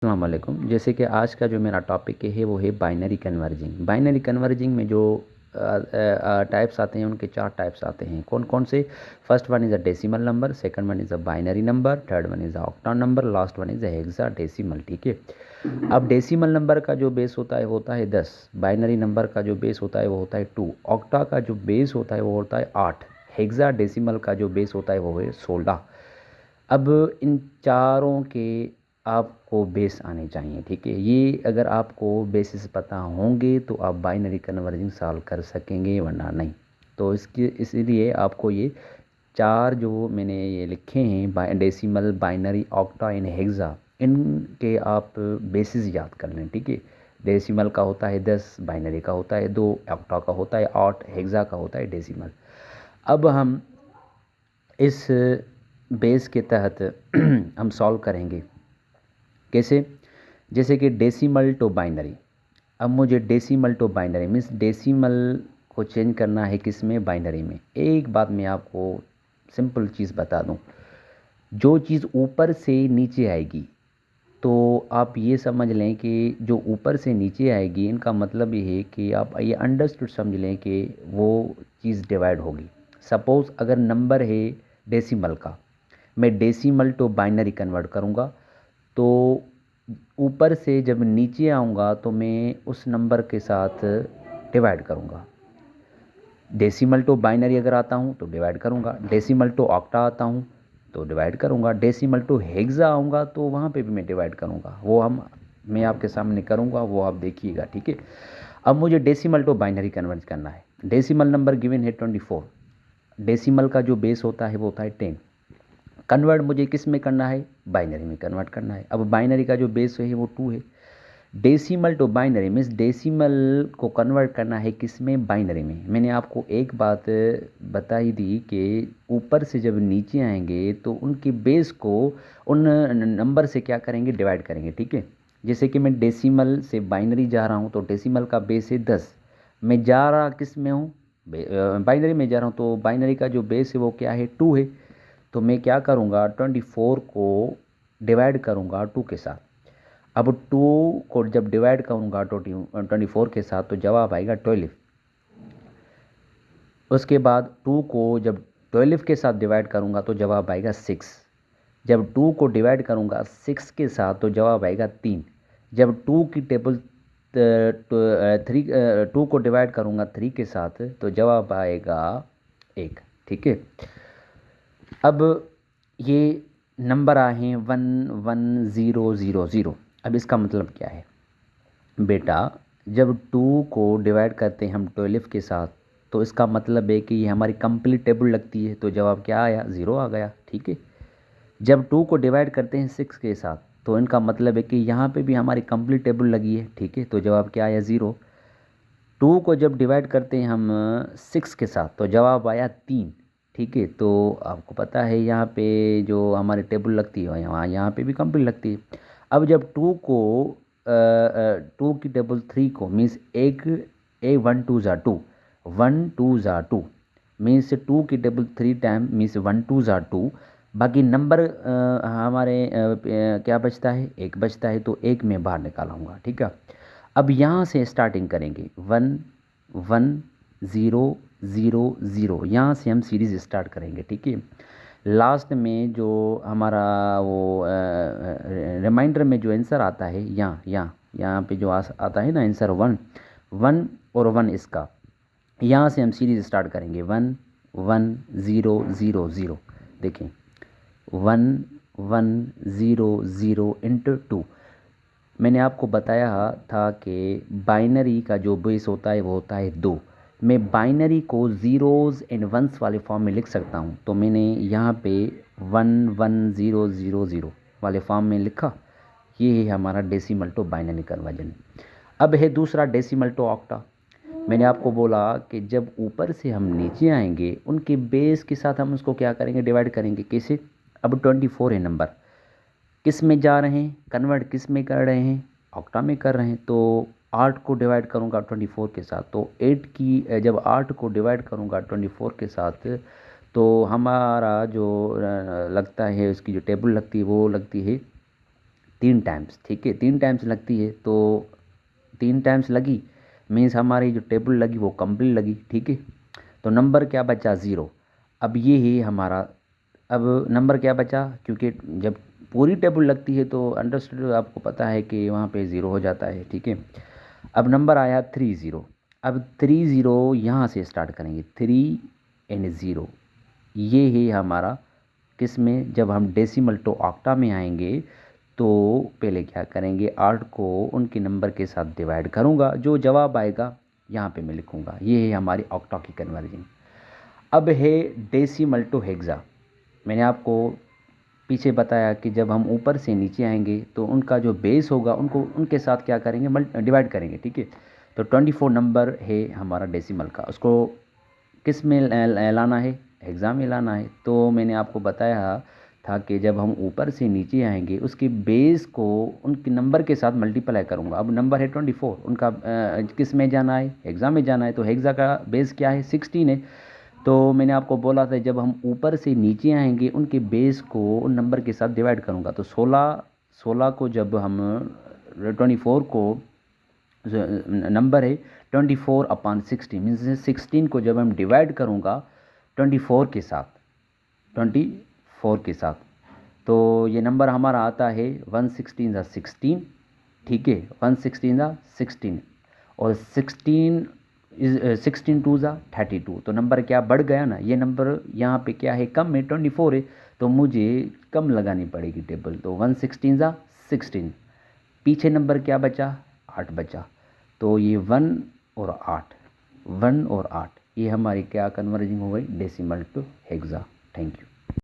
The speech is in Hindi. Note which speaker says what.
Speaker 1: अस्सलाम वालेकुम। जैसे कि आज का जो मेरा टॉपिक है वो है बाइनरी कन्वर्जिंग। बाइनरी कन्वर्जिंग में जो टाइप्स आते हैं उनके 4 टाइप्स आते हैं। कौन कौन से? First one is a decimal number, second one is a binary number, third one is a octa number, last one is a hexadecimal. ठीक है। अब डेसिमल नंबर का जो बेस होता है 10, बाइनरी नंबर का जो बेस होता है वो होता है 2, ऑक्टा का जो बेस होता है वो होता है 8, हेक्साडेसिमल का जो बेस होता है वो है 16। अब इन चारों के आपको बेस आने चाहिए। ठीक है। ये अगर आपको बेसिस पता होंगे तो आप बाइनरी कन्वर्जिंग सॉल्व कर सकेंगे, वरना नहीं। तो इसके इसीलिए आपको ये 4 जो मैंने ये लिखे हैं, decimal, binary, octa and hexa, इनके आप बेसिस याद कर लें। ठीक है। डेसिमल का होता है 10, बाइनरी का होता है 2, ऑक्टा का होता है 8, हेक्सा का होता है डेसिमल। अब हम इस बेस के तहत हम सॉल्व करेंगे। कैसे? जैसे कि डेसिमल टू बाइनरी। अब मुझे decimal to binary means decimal को चेंज करना है किस में? बाइनरी में। एक बात मैं आपको सिंपल चीज़ बता दूं, जो चीज़ ऊपर से नीचे आएगी तो आप ये समझ लें कि जो ऊपर से नीचे आएगी इनका मतलब ये है कि आप ये अंडरस्टूड समझ लें कि वो चीज़ डिवाइड होगी। सपोज़ अगर नंबर है डेसिमल का, मैं डेसिमल टू बाइनरी कन्वर्ट करूँगा, तो ऊपर से जब नीचे आऊँगा तो मैं उस नंबर के साथ डिवाइड करूँगा। डेसिमल टू बाइनरी अगर आता हूँ तो डिवाइड करूँगा, डेसिमल टू ऑक्टा आता हूँ तो डिवाइड करूँगा, डेसिमल टू हेक्सा आऊँगा तो वहाँ पे भी मैं डिवाइड करूँगा। वो मैं आपके सामने करूँगा, वो आप देखिएगा। ठीक है। अब मुझे डेसिमल टू बाइनरी कन्वर्ट करना है। डेसिमल नंबर गिवन है 24, डेसिमल का जो बेस होता है वो होता है 10। कन्वर्ट मुझे किस में करना है? बाइनरी में कन्वर्ट करना है। अब बाइनरी का जो बेस है वो 2 है। Decimal to binary means decimal को कन्वर्ट करना है किस में? बाइनरी में। मैंने आपको एक बात बताई दी कि ऊपर से जब नीचे आएंगे तो उनके बेस को उन नंबर से क्या करेंगे? डिवाइड करेंगे। ठीक है। जैसे कि मैं डेसिमल से बाइनरी जा रहा हूँ तो डेसिमल का बेस है 10, मैं जा रहा किस में हूँ? बाइनरी में जा रहा हूँ, तो बाइनरी का जो बेस है वो क्या है? 2 है। तो मैं क्या करूँगा? 24 को डिवाइड करूँगा 2 के साथ। अब 2 को जब डिवाइड करूँगा 24 के साथ तो जवाब आएगा 12। उसके बाद 2 को जब 12 के साथ डिवाइड करूँगा तो जवाब आएगा 6। जब 2 को डिवाइड करूँगा 6 के साथ तो जवाब आएगा 3। जब 2 की टेबल 2 को डिवाइड करूँगा 3 के साथ तो जवाब आएगा 1। ठीक है। अब ये नंबर आए हैं 11000। अब इसका मतलब क्या है बेटा? जब 2 को डिवाइड करते हैं हम 12 के साथ तो इसका मतलब है कि ये हमारी कंप्लीट टेबल लगती है, तो जवाब क्या आया? 0 आ गया। ठीक है। जब 2 को डिवाइड करते हैं 6 के साथ तो इनका मतलब है कि यहाँ पे भी हमारी कंप्लीट टेबल लगी है। ठीक है। तो जवाब क्या आया? 0। 2 को जब डिवाइड करते हैं हम 6 के साथ तो जवाब आया 3। ठीक है। तो आपको पता है यहाँ पे जो हमारी टेबल लगती है यहाँ यहाँ पे भी कंप्लीट लगती है। अब जब 2 को 2 की टेबल 3 को मीन्स एक 1 2 1 2 मीन्स 2 की टेबल 3 टाइम मीन्स 1 2 बाकी नंबर हमारे क्या बचता है? 1 बचता है, तो 1 में बाहर निकालूंगा। ठीक है। अब यहाँ से स्टार्टिंग करेंगे 1 1 0 0 0, यहाँ से हम सीरीज़ स्टार्ट करेंगे। ठीक है। लास्ट में जो हमारा वो रिमाइंडर में जो आंसर आता है यहाँ यहाँ यहाँ पे जो आता है ना आंसर 1 1 और 1 इसका, यहाँ से हम सीरीज़ स्टार्ट करेंगे 1 1 0 0 0। देखें 1 1 0 0 इंटू 2। मैंने आपको बताया था कि बाइनरी का जो बेस होता है वो होता है 2। मैं बाइनरी को ज़ीरोज़ एंड वंस वाले फॉर्म में लिख सकता हूँ, तो मैंने यहाँ पे 1 1 0 0 0 वाले फॉर्म में लिखा। ये है हमारा डेसिमल टू बाइनरी कन्वर्जन। अब है दूसरा डेसिमल टू ऑक्टा। मैंने आपको बोला कि जब ऊपर से हम नीचे आएंगे उनके बेस के साथ हम उसको क्या करेंगे? डिवाइड करेंगे। कैसे? अब 24 है नंबर, किस में जा रहे हैं? कन्वर्ट किस में कर रहे हैं? ऑक्टा में कर रहे हैं। तो 8 को डिवाइड करूंगा 24 के साथ, तो 8 की जब 8 को डिवाइड करूंगा 24 के साथ तो हमारा जो लगता है उसकी जो टेबल लगती है वो लगती है 3 टाइम्स, ठीक है, 3 टाइम्स लगती है, तो 3 टाइम्स लगी मीन्स हमारी जो टेबल लगी वो कंप्लीट लगी, ठीक है। तो नंबर क्या बचा? 0। अब ये है हमारा, अब नंबर क्या बचा, क्योंकि जब पूरी टेबल लगती है तो अंडरस्टूड, आपको पता है कि वहाँ पे 0 हो जाता है, ठीक है। अब नंबर आया 30। अब 30 यहाँ से स्टार्ट करेंगे, 3 एंड 0, ये है हमारा किस में, जब हम डेसिमल टू ऑक्टा में आएंगे तो पहले क्या करेंगे, 8 को उनके नंबर के साथ डिवाइड करूँगा, जो जवाब आएगा यहाँ पे मैं लिखूँगा। ये है हमारी ऑक्टा की कन्वर्जन। अब है डेसिमल टू हेक्सा। मैंने आपको पीछे बताया कि जब हम ऊपर से नीचे आएंगे तो उनका जो बेस होगा उनको उनके साथ क्या करेंगे, डिवाइड करेंगे, ठीक है। तो 24 नंबर है हमारा डेसिमल का, उसको किस में लाना है, एग्ज़ाम में लाना है। तो मैंने आपको बताया था कि जब हम ऊपर से नीचे आएंगे उसके बेस को उनके नंबर के साथ मल्टीप्लाई करूँगा। अब नंबर है 24, उनका किस में जाना है, एग्ज़ाम में जाना है, तो हेक्सा का बेस क्या है, 16 है। तो मैंने आपको बोला था जब हम ऊपर से नीचे आएंगे उनके बेस को उन नंबर के साथ डिवाइड करूँगा। तो 16 को जब हम 24 को नंबर है 24/16 मीन्स 16 को जब हम डिवाइड करूँगा 24 के साथ, 24 के साथ, तो ये नंबर हमारा आता है 116 ठीक है, 116 और 16 टू 32। तो नंबर क्या बढ़ गया ना, ये नंबर यहाँ पे क्या है, कम है, 24 है, तो मुझे कम लगानी पड़ेगी टेबल। तो 116 पीछे नंबर क्या बचा, 8 बचा। तो ये 1 और 8, 1 और 8, ये हमारी क्या कन्वर्जिंग हो गई, decimal to hexa. Thank you.